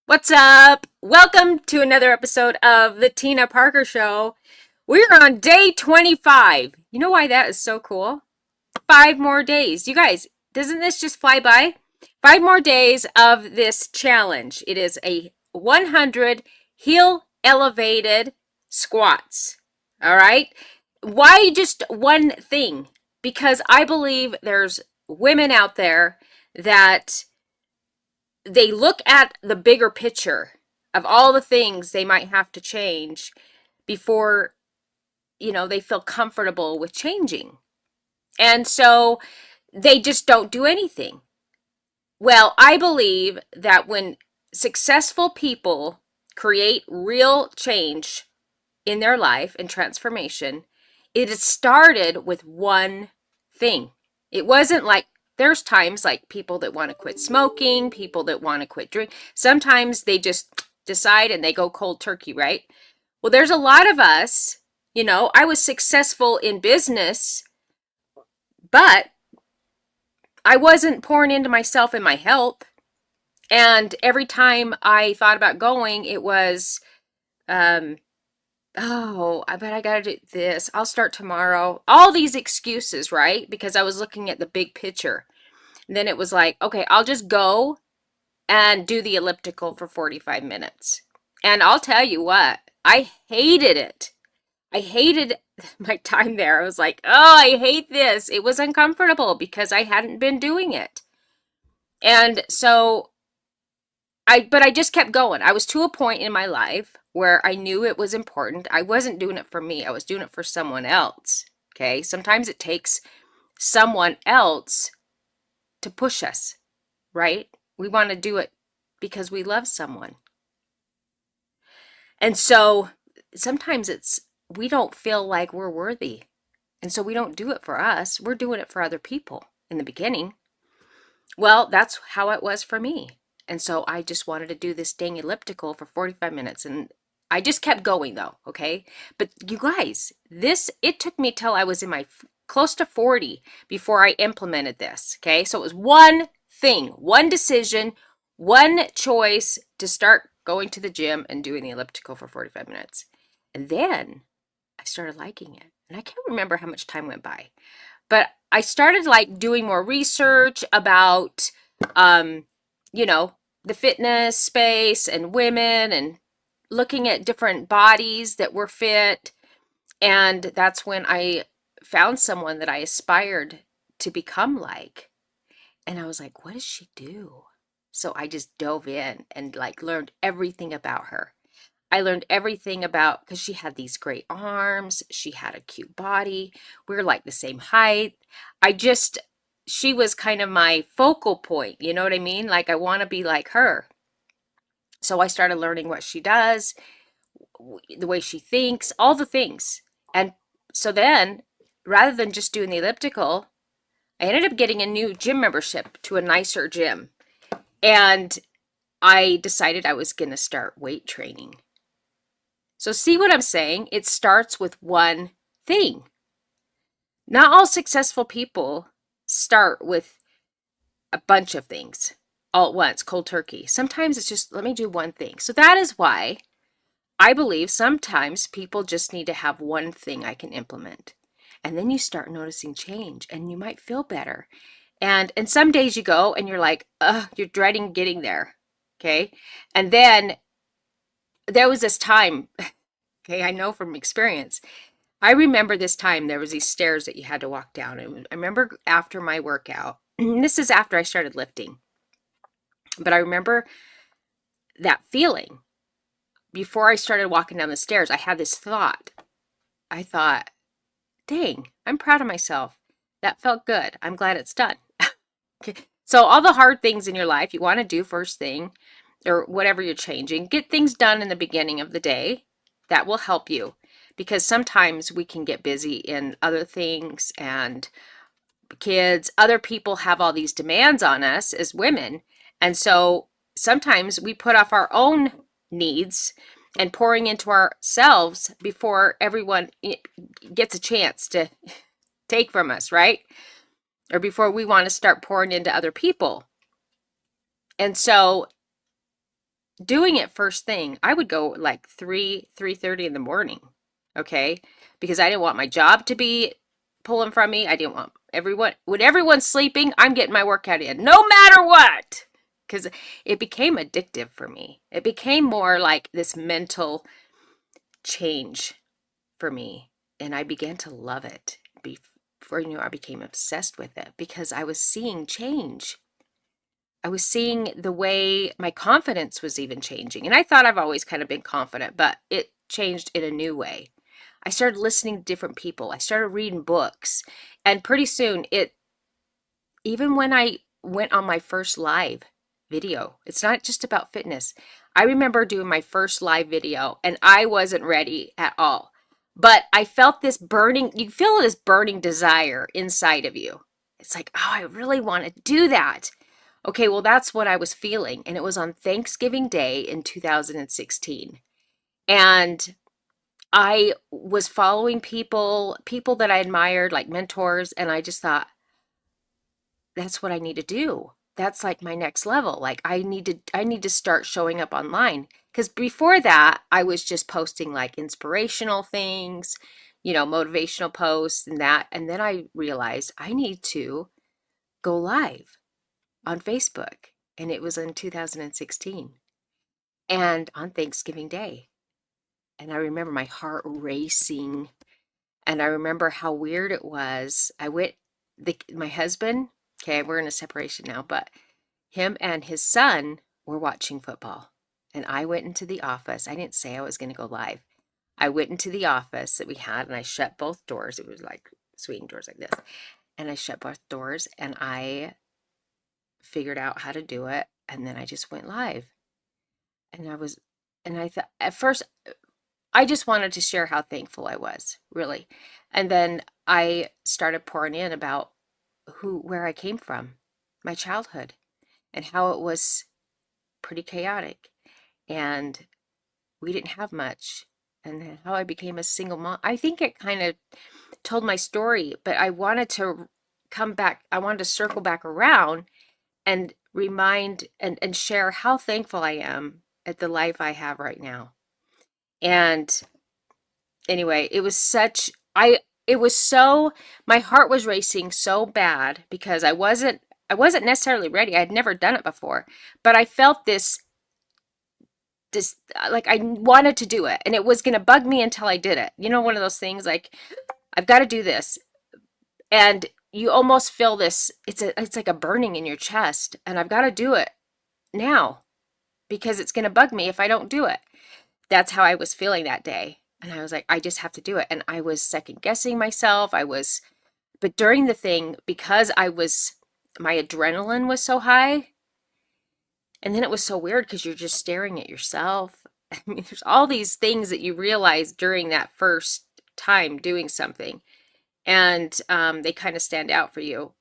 What's up? Welcome to another episode of the Tina Parker Show. We're on day 25. You know why that is so cool? 5 more days. You guys, doesn't this just fly by? 5 more days of this challenge. It is a 100 heel elevated squats. All right? Why just one thing? Because I believe there's women out there that they look at the bigger picture of all the things they might have to change before, they feel comfortable with changing. And so they just don't do anything. Well, I believe that when successful people create real change in their life and transformation, it is started with one thing. It wasn't like there's times like people that want to quit smoking, people that want to quit drink. Sometimes they just decide and they go cold turkey, right? Well, there's a lot of us, I was successful in business, but I wasn't pouring into myself and my health. And every time I thought about going, it was, oh, I bet I gotta do this. I'll start tomorrow. All these excuses, right? Because I was looking at the big picture. And then it was like, okay, I'll just go and do the elliptical for 45 minutes. And I'll tell you what, I hated it. I hated my time there. I was like, oh, I hate this. It was uncomfortable because I hadn't been doing it. And so but I just kept going. I was to a point in my life where I knew it was important. I wasn't doing it for me. I was doing it for someone else. Okay. Sometimes it takes someone else to push us, right? We want to do it because we love someone. And so sometimes we don't feel like we're worthy. And so we don't do it for us. We're doing it for other people in the beginning. Well, that's how it was for me. And so I just wanted to do this dang elliptical for 45 minutes. And I just kept going though, okay? But you guys, it took me till I was in my close to 40 before I implemented this, okay? So it was one thing, one decision, one choice to start going to the gym and doing the elliptical for 45 minutes. And then I started liking it. And I can't remember how much time went by. But I started like doing more research about the fitness space and women and looking at different bodies that were fit. And that's when I found someone that I aspired to become like. And I was like, what does she do? So I just dove in and like learned everything about her. I learned everything about, because she had these great arms, she had a cute body, we were like the same height. She was kind of my focal point, you know what I mean? Like I want to be like her. So I started learning what she does, the way she thinks, all the things. And so then, rather than just doing the elliptical, I ended up getting a new gym membership to a nicer gym. And I decided I was going to start weight training. So see what I'm saying? It starts with one thing. Not all successful people start with a bunch of things all at once, cold turkey. Sometimes it's just, let me do one thing. So that is why I believe sometimes people just need to have one thing I can implement. And then you start noticing change and you might feel better. And some days you go and you're like, you're dreading getting there. Okay. And then there was this time, okay, I know from experience. I remember this time there was these stairs that you had to walk down. And I remember after my workout, this is after I started lifting, but I remember that feeling. Before I started walking down the stairs, I had this thought. I thought, dang, I'm proud of myself. That felt good. I'm glad it's done. Okay. So all the hard things in your life you want to do first thing, or whatever you're changing, get things done in the beginning of the day. That will help you, because sometimes we can get busy in other things, and kids, other people have all these demands on us as women. And so sometimes we put off our own needs and pouring into ourselves before everyone gets a chance to take from us, right? Or before we want to start pouring into other people. And so doing it first thing, I would go like 3:30 in the morning. Okay? Because I didn't want my job to be pulling from me. I didn't want everyone, when everyone's sleeping, I'm getting my workout in no matter what. Because it became addictive for me. It became more like this mental change for me. And I began to love it. Before you know, I became obsessed with it because I was seeing change. I was seeing the way my confidence was even changing. And I thought I've always kind of been confident, but it changed in a new way. I started listening to different people. I started reading books. And pretty soon, even when I went on my first live video, it's not just about fitness. I remember doing my first live video and I wasn't ready at all. But I felt this burning, you feel this burning desire inside of you. It's like, oh, I really want to do that. Okay, well, that's what I was feeling. And it was on Thanksgiving Day in 2016. And I was following people that I admired, like mentors, and I just thought, that's what I need to do. That's like my next level. Like I need to start showing up online. Because before that, I was just posting like inspirational things, motivational posts and that. And then I realized I need to go live on Facebook. And it was in 2016 and on Thanksgiving Day. And I remember my heart racing. And I remember how weird it was. My husband, okay, we're in a separation now, but him and his son were watching football. And I went into the office. I didn't say I was going to go live. I went into the office that we had and I shut both doors. It was like swinging doors like this. And I shut both doors and I figured out how to do it. And then I just went live. And I thought at first, I just wanted to share how thankful I was, really. And then I started pouring in about where I came from, my childhood, and how it was pretty chaotic. And we didn't have much. And then how I became a single mom. I think it kind of told my story, but I wanted to come back. I wanted to circle back around and remind and share how thankful I am at the life I have right now. And anyway, my heart was racing so bad because I wasn't necessarily ready. I had never done it before, but I felt this like I wanted to do it and it was going to bug me until I did it. One of those things like I've got to do this. And you almost feel this, it's like a burning in your chest and I've got to do it now because it's going to bug me if I don't do it. That's how I was feeling that day. And I was like, I just have to do it. And I was second guessing myself. But during the thing, because my adrenaline was so high, and then it was so weird because you're just staring at yourself. I mean, there's all these things that you realize during that first time doing something, and they kind of stand out for you.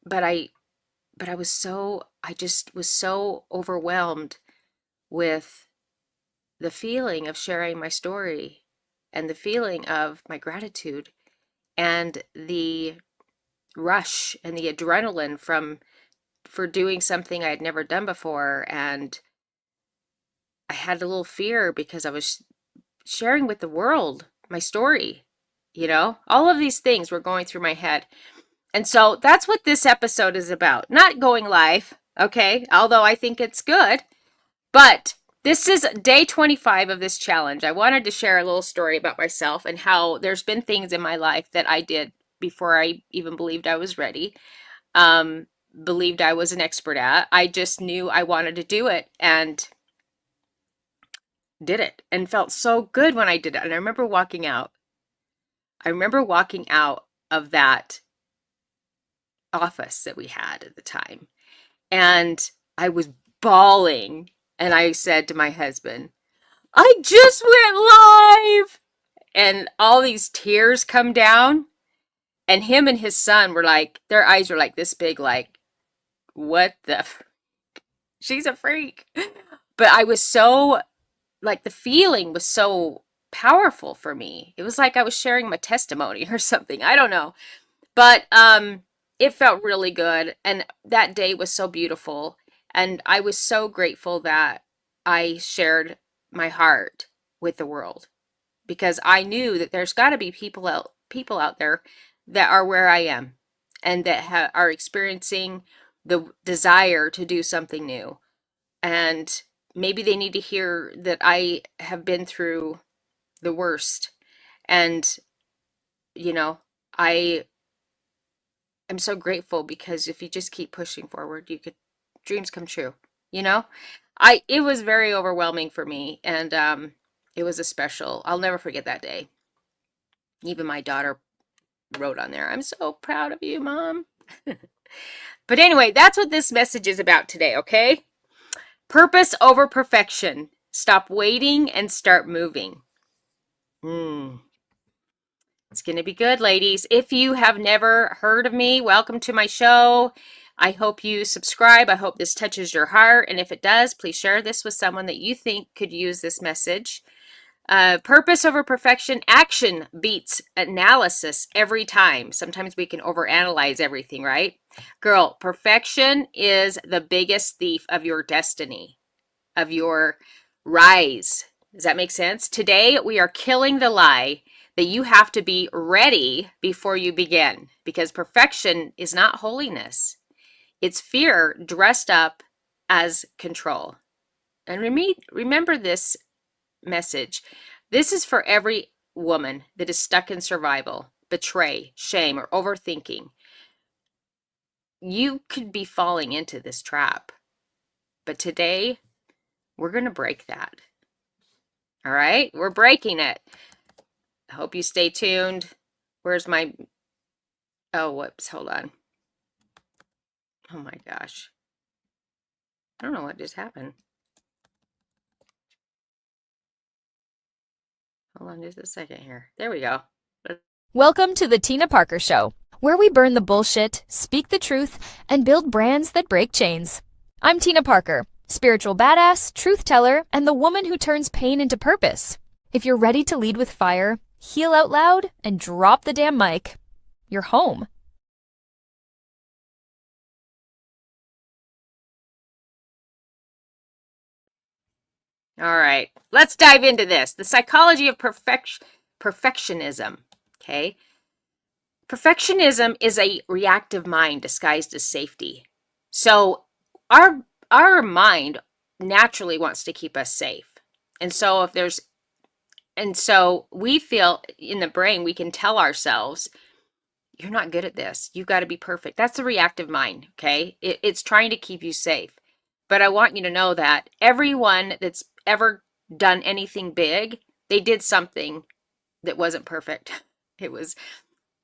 But I just was so overwhelmed with the feeling of sharing my story and the feeling of my gratitude and the rush and the adrenaline for doing something I had never done before. And I had a little fear because I was sharing with the world my story. All of these things were going through my head. And so that's what this episode is about. Not going live, okay? Although I think it's good. But this is day 25 of this challenge. I wanted to share a little story about myself and how there's been things in my life that I did before I even believed I was ready, believed I was an expert at. I just knew I wanted to do it and did it and felt so good when I did it. And I remember walking out. Of that office that we had at the time. And I was bawling. And I said to my husband, I just went live. And all these tears come down. And him and his son were like, their eyes were like this big, like, what the? She's a freak. But I was so, like, the feeling was so powerful for me. It was like I was sharing my testimony or something. I don't know. But it felt really good. And that day was so beautiful. And I was so grateful that I shared my heart with the world because I knew that there's got to be people out there that are where I am and that are experiencing the desire to do something new. And maybe they need to hear that I have been through the worst. And, you know, I am so grateful because if you just keep pushing forward, you could dreams come true, you know? It was very overwhelming for me, and it was a special. I'll never forget that day. Even my daughter wrote on there, "I'm so proud of you, Mom." But anyway, that's what this message is about today, okay? Purpose over perfection. Stop waiting and start moving. It's going to be good, ladies. If you have never heard of me, welcome to my show. I hope you subscribe. I hope this touches your heart. And if it does, please share this with someone that you think could use this message. Purpose over perfection. Action beats analysis every time. Sometimes we can overanalyze everything, right? Girl, perfection is the biggest thief of your destiny, of your rise. Does that make sense? Today, we are killing the lie that you have to be ready before you begin, because perfection is not holiness. It's fear dressed up as control. And remember this message. This is for every woman that is stuck in survival, betray, shame, or overthinking. You could be falling into this trap. But today, we're going to break that. All right? We're breaking it. I hope you stay tuned. Where's my... Oh, whoops. Hold on. Oh my gosh. I don't know what just happened. Hold on just a second here. There we go. Welcome to the Tina Parker Show, where we burn the bullshit, speak the truth, and build brands that break chains. I'm Tina Parker, spiritual badass, truth teller, and the woman who turns pain into purpose. If you're ready to lead with fire, heal out loud, and drop the damn mic, you're home. All right. Let's dive into this. The psychology of perfectionism. Okay. Perfectionism is a reactive mind disguised as safety. So our mind naturally wants to keep us safe. And so we feel in the brain, we can tell ourselves, you're not good at this. You got to be perfect. That's the reactive mind, okay? It's trying to keep you safe. But I want you to know that everyone that's ever done anything big, they did something that wasn't perfect. It was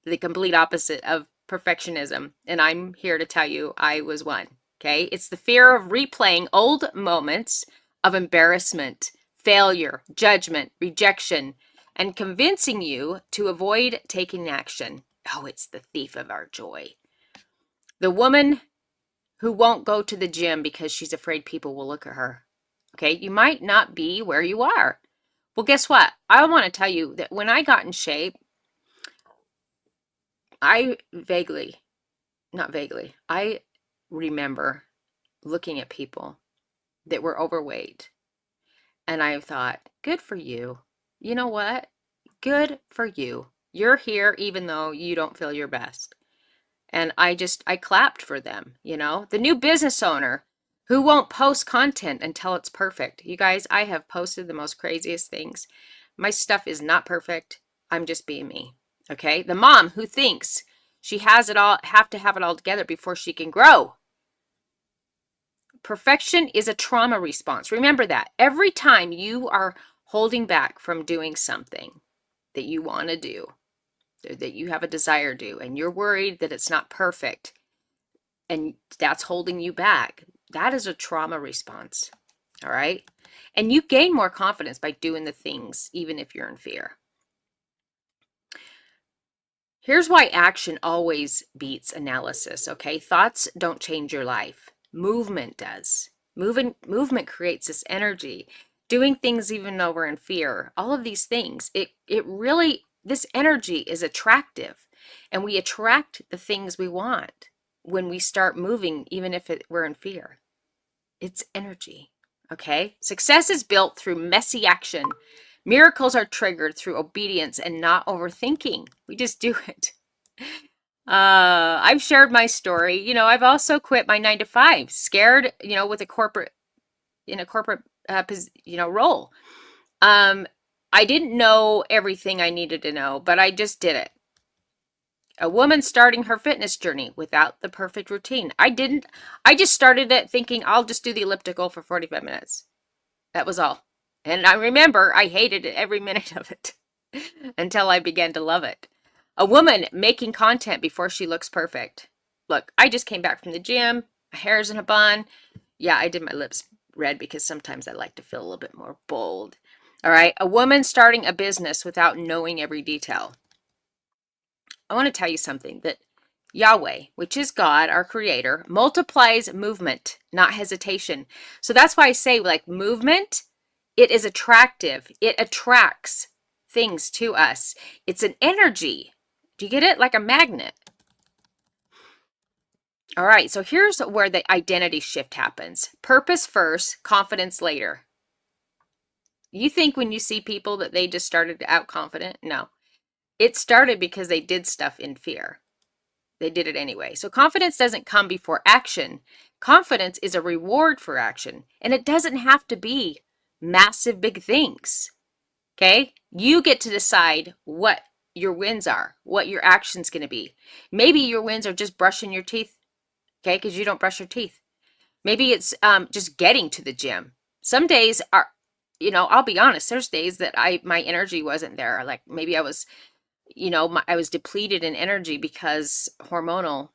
the complete opposite of perfectionism. And I'm here to tell you I was one, okay? It's the fear of replaying old moments of embarrassment, failure, judgment, rejection, and convincing you to avoid taking action. Oh, it's the thief of our joy. The woman who won't go to the gym because she's afraid people will look at her. Okay, you might not be where you are. Well, guess what? I want to tell you that when I got in shape, I I remember looking at people that were overweight, and I thought, good for you. You know what? Good for you. You're here even though you don't feel your best. And I clapped for them, you know? The new business owner who won't post content until it's perfect. You guys, I have posted the most craziest things. My stuff is not perfect. I'm just being me. Okay? The mom who thinks she has it all, have to have it all together before she can grow. Perfection is a trauma response. Remember that. Every time you are holding back from doing something that you want to do, that you have a desire to do, and you're worried that it's not perfect, and that's holding you back, that is a trauma response. All right? And you gain more confidence by doing the things, even if you're in fear. Here's why action always beats analysis, okay? Thoughts don't change your life. Movement does. Movement creates this energy. Doing things even though we're in fear, all of these things, it really, this energy is attractive. And we attract the things we want when we start moving, even if we're in fear. It's energy, Okay? Success is built through messy action. Miracles are triggered through obedience and not overthinking. We just do it. I've shared my story. I've also quit my 9 to 5, scared, with in a corporate, role. Um, I didn't know everything I needed to know, but I just did it. A woman starting her fitness journey without the perfect routine. I just started it thinking I'll just do the elliptical for 45 minutes. That was all. And I remember I hated it every minute of it until I began to love it. A woman making content before she looks perfect. Look, I just came back from the gym. My hair's in a bun. Yeah, I did my lips red because sometimes I like to feel a little bit more bold. All right. A woman starting a business without knowing every detail. I want to tell you something that Yahweh, which is God, our creator, multiplies movement, not hesitation. So that's why I say, like, movement, it is attractive. It attracts things to us. It's an energy. Do you get it? Like a magnet. All right, so here's where the identity shift happens. Purpose first, confidence later. You think when you see people that they just started out confident? No. It started because they did stuff in fear. They did it anyway. So confidence doesn't come before action. Confidence is a reward for action, and it doesn't have to be massive big things. Okay? You get to decide what your wins are, what your action's going to be. Maybe your wins are just brushing your teeth, okay? Because you don't brush your teeth. Maybe it's just getting to the gym. Some days are, I'll be honest, there's days that my energy wasn't there. Like maybe I was, I was depleted in energy because hormonal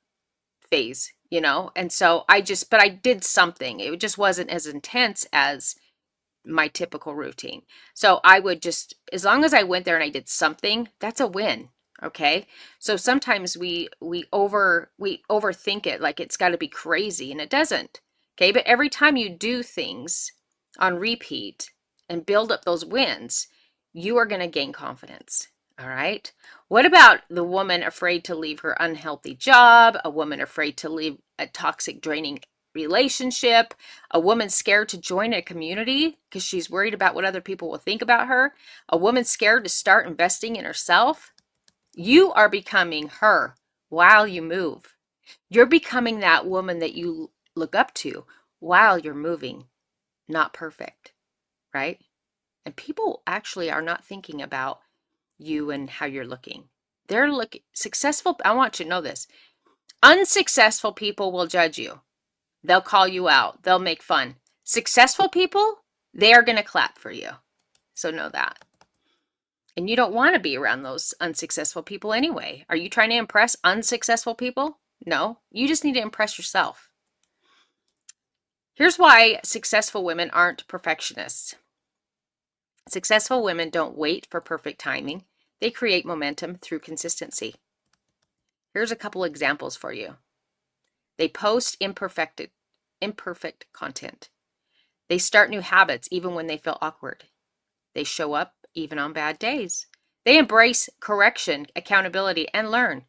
phase, and so but I did something. It just wasn't as intense as my typical routine. So I would just, as long as I went there and I did something, that's a win. Okay. So sometimes we overthink it, like it's got to be crazy, and it doesn't. Okay. But every time you do things on repeat and build up those wins, you are going to gain confidence. All right. What about the woman afraid to leave her unhealthy job? A woman afraid to leave a toxic, draining relationship? A woman scared to join a community because she's worried about what other people will think about her? A woman scared to start investing in herself? You are becoming her while you move. You're becoming that woman that you look up to while you're moving, not perfect, right? And people actually are not thinking about you and how you're looking. They're looking successful. I want you to know this. Unsuccessful people will judge you. They'll call you out. They'll make fun. Successful people, they are going to clap for you. So know that. And you don't want to be around those unsuccessful people anyway. Are you trying to impress unsuccessful people? No, you just need to impress yourself. Here's why successful women aren't perfectionists. Successful women don't wait for perfect timing. They create momentum through consistency. Here's a couple examples for you. They post imperfect content. They start new habits even when they feel awkward. They show up even on bad days. They embrace correction, accountability, and learn.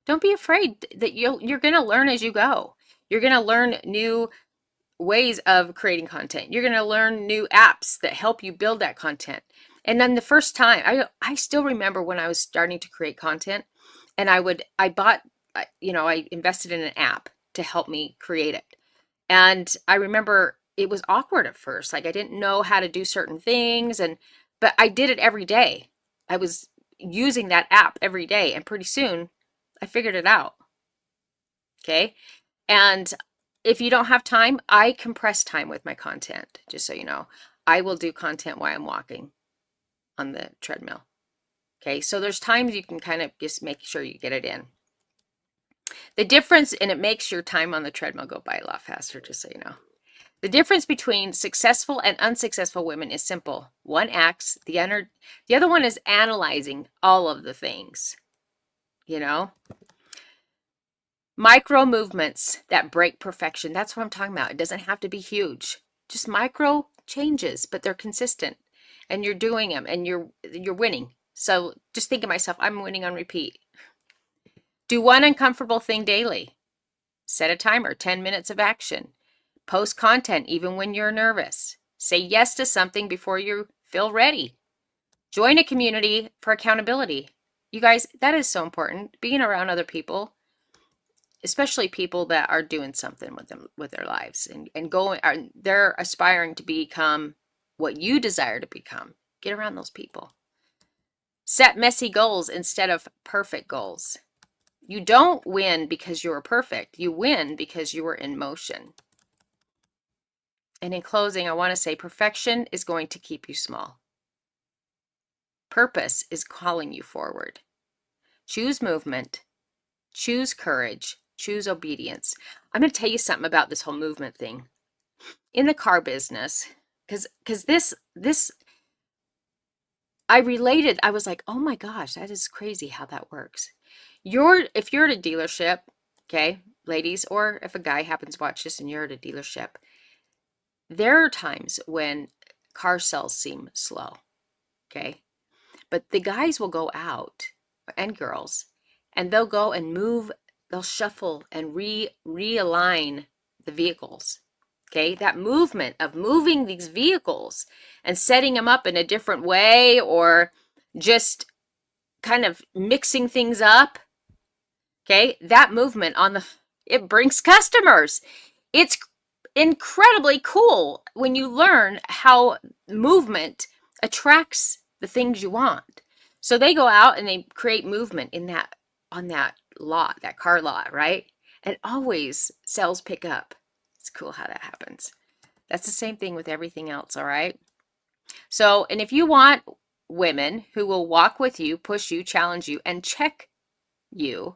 Don't be afraid that you're going to learn as you go. You're going to learn new ways of creating content. You're going to learn new apps that help you build that content. And then the first time, I still remember when I was starting to create content, and I invested in an app to help me create it. And I remember it was awkward at first. Like I didn't know how to do certain things, but I did it every day. I was using that app every day, and pretty soon I figured it out. Okay. And if you don't have time, I compress time with my content, just so you know. I will do content while I'm walking on the treadmill. Okay, so there's times you can kind of just make sure you get it in. The difference, and it makes your time on the treadmill go by a lot faster, just so you know. The difference between successful and unsuccessful women is simple. One acts, the other one is analyzing all of the things, Micro movements that break perfection. That's what I'm talking about. It doesn't have to be huge. Just micro changes, but they're consistent. And you're doing them and you're winning. So just think of myself, I'm winning on repeat. Do one uncomfortable thing daily. Set a timer, 10 minutes of action. Post content even when you're nervous. Say yes to something before you feel ready. Join a community for accountability. You guys, that is so important. Being around other people, especially people that are doing something with their lives and they're aspiring to become what you desire to become. Get around those people. Set messy goals instead of perfect goals. You don't win because you were perfect. You win because you were in motion. And in closing, I want to say perfection is going to keep you small. Purpose is calling you forward. Choose movement, choose courage, choose obedience. I'm going to tell you something about this whole movement thing. In the car business, because this I related, I was like, oh my gosh, that is crazy how that works. If you're at a dealership, okay, ladies, or if a guy happens to watch this and you're at a dealership, there are times when car sales seem slow, okay? But the guys will go out, and girls, and they'll go and move, they'll shuffle and realign the vehicles. Okay, that movement of moving these vehicles and setting them up in a different way or just kind of mixing things up. Okay, that movement it brings customers. It's incredibly cool when you learn how movement attracts the things you want. So they go out and they create movement on that lot, that car lot, right? And always sales pick up. It's cool how that happens. That's the same thing with everything else, all right? So, and if you want women who will walk with you, push you, challenge you, and check you,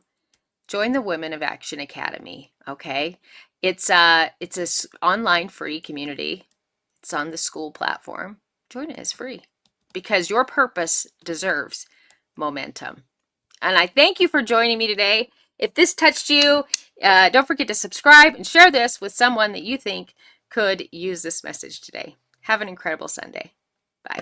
join the Women of Action Academy, okay? It's a online free community. It's on the school platform. Join it, it's free because your purpose deserves momentum. And I thank you for joining me today. If this touched you, don't forget to subscribe and share this with someone that you think could use this message today. Have an incredible Sunday. Bye.